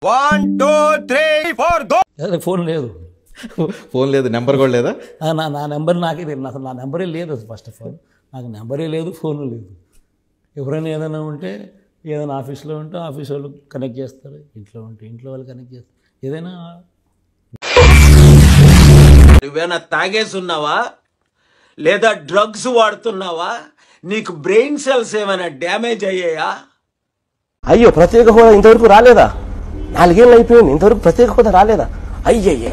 1 2 3 4 go. Phone లేదు, phone లేదు, number కూడా లేదా? నా నెంబర్ నాకే తెలియదు, అసలు నా నెంబరే లేదు. అసలు ఫస్ట్ ఆఫ్ ఆల్ నాకు నెంబరే లేదు, ఫోన్ లేదు. ఎవరైనా ఏదైనా ఉంటే ఏదైనా ఆఫీస్లో ఉంటే ఆఫీస్ వాళ్ళు కనెక్ట్ చేస్తారు, ఇంట్లో ఉంటే ఇంట్లో వాళ్ళు కనెక్ట్ చేస్తారు. ఏదైనా నువ్వేనా తాగేసున్నావా లేదా డ్రగ్స్ వాడుతున్నావా? నీకు బ్రెయిన్ సెల్స్ ఏమైనా డ్యామేజ్ అయ్యాయా? అయ్యో ప్రత్యేక హోదా ఇంతవరకు రాలేదా? 4 ఏళ్ళు అయిపోయింది, ఇంతవరకు ప్రత్యేక హోదా రాలేదా? అయ్యయ్యే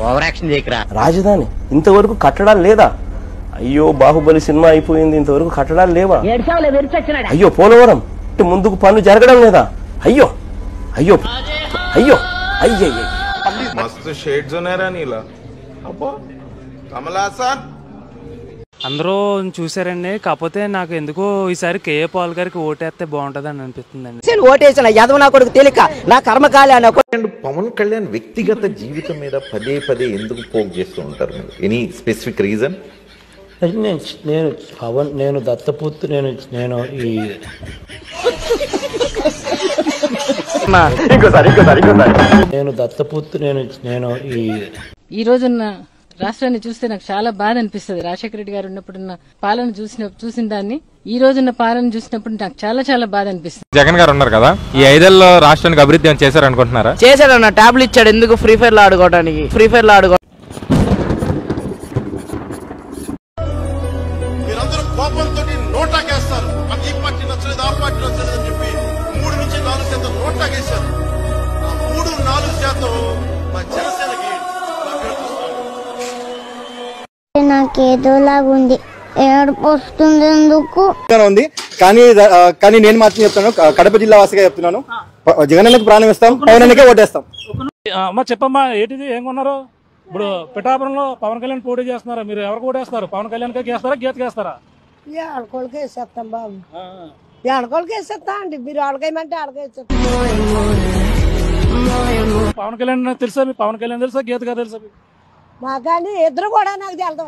రాజధాని ఇంతవరకు కట్టడాలు లేదా? అయ్యో బాహుబలి సినిమా అయిపోయింది, ఇంతవరకు కట్టడాలు లేవా? అయ్యో పోలవరం ముందుకు పనులు జరగడం లేదా? అయ్యో అయ్యో అయ్యో అయ్యయ్యే మస్తు షేడ్స్ ఉన్నారా నీలా. అబ్బో కమలాసన్ అందరూ చూసారండి. కాకపోతే నాకు ఎందుకో ఈసారి కేఏ పాల్ గారికి ఓటేస్తే బాగుంటుందని అనిపిస్తుందండి. ఓటేసిన యాదవ్ నా కొడుకు తేలిక నా కర్మకాలి అన్న. పవన్ కళ్యాణ్ వ్యక్తిగత జీవితం మీద పదే పదే ఎందుకు పోక్ చేస్తూ ఉంటారు? Any specific reason? నేను దత్తపుత్రు, నేను ఈ నేను దత్తపుత్రు, నేను ఈ రోజున్న రాష్ట్రాన్ని చూస్తే నాకు చాలా బాధ అనిపిస్తుంది. రాజశేఖర రెడ్డి గారు ఉన్నప్పుడున్న పాలన చూసిన దాన్ని ఈ రోజున్న పాలన చూసినప్పుడు నాకు చాలా చాలా బాధ అనిపిస్తుంది. జగన్ గారు ఉన్నారు కదా, ఈ 5 ఏళ్లలో రాష్ట్రానికి అభివృద్ధి అని చేశారనుకుంటున్నారా? చేశాడన్న, ట్యాబ్లు ఇచ్చాడు. ఎందుకు? ఫ్రీ ఫైర్ లో ఆడుకోవడానికి. మీరందరూ కోపంతో నోటాకేస్తారు. మాకు ఈ పార్టీ నచ్చలేదు, ఆ పార్టీ నచ్చలేదు అని చెప్పి 3 నుంచి 4% నోటాకేశారు. ఆ 3-4% మా జనసేనకి నాకేదోలాగుంది, ఏడుపు వస్తుంది. ఎందుకు ఉంది కానీ నేను మాత్రం చెప్తాను, కడప జిల్లా వాసిగా చెప్తున్నాను, జగనన్నకి ప్రాణం ఇస్తాం, పవనన్నకే ఓటేస్తాం. అమ్మా చెప్పమ్మా, ఏంటిది ఏం కొన్నారు? ఇప్పుడు పిఠాపురంలో పవన్ కళ్యాణ్ పోటీ చేస్తున్నారు, మీరు ఎవరికి ఓటేస్తారు? పవన్ కళ్యాణ్ వేస్తారా, గీతకి వేస్తారా? ఆడకోళ్ళకి వేసేస్తాం బాబు, ఆడకోళ్ళకి వేసేస్తా అండి. మీరు ఆడకేయమంటే ఆడకేస్తాం. పవన్ కళ్యాణ్ తెలుసా? పవన్ కళ్యాణ్ తెలుసా, గీతగా తెలుసా? మాకు కానీ ఇద్దరు కూడా నాకు తెలుద్దాం.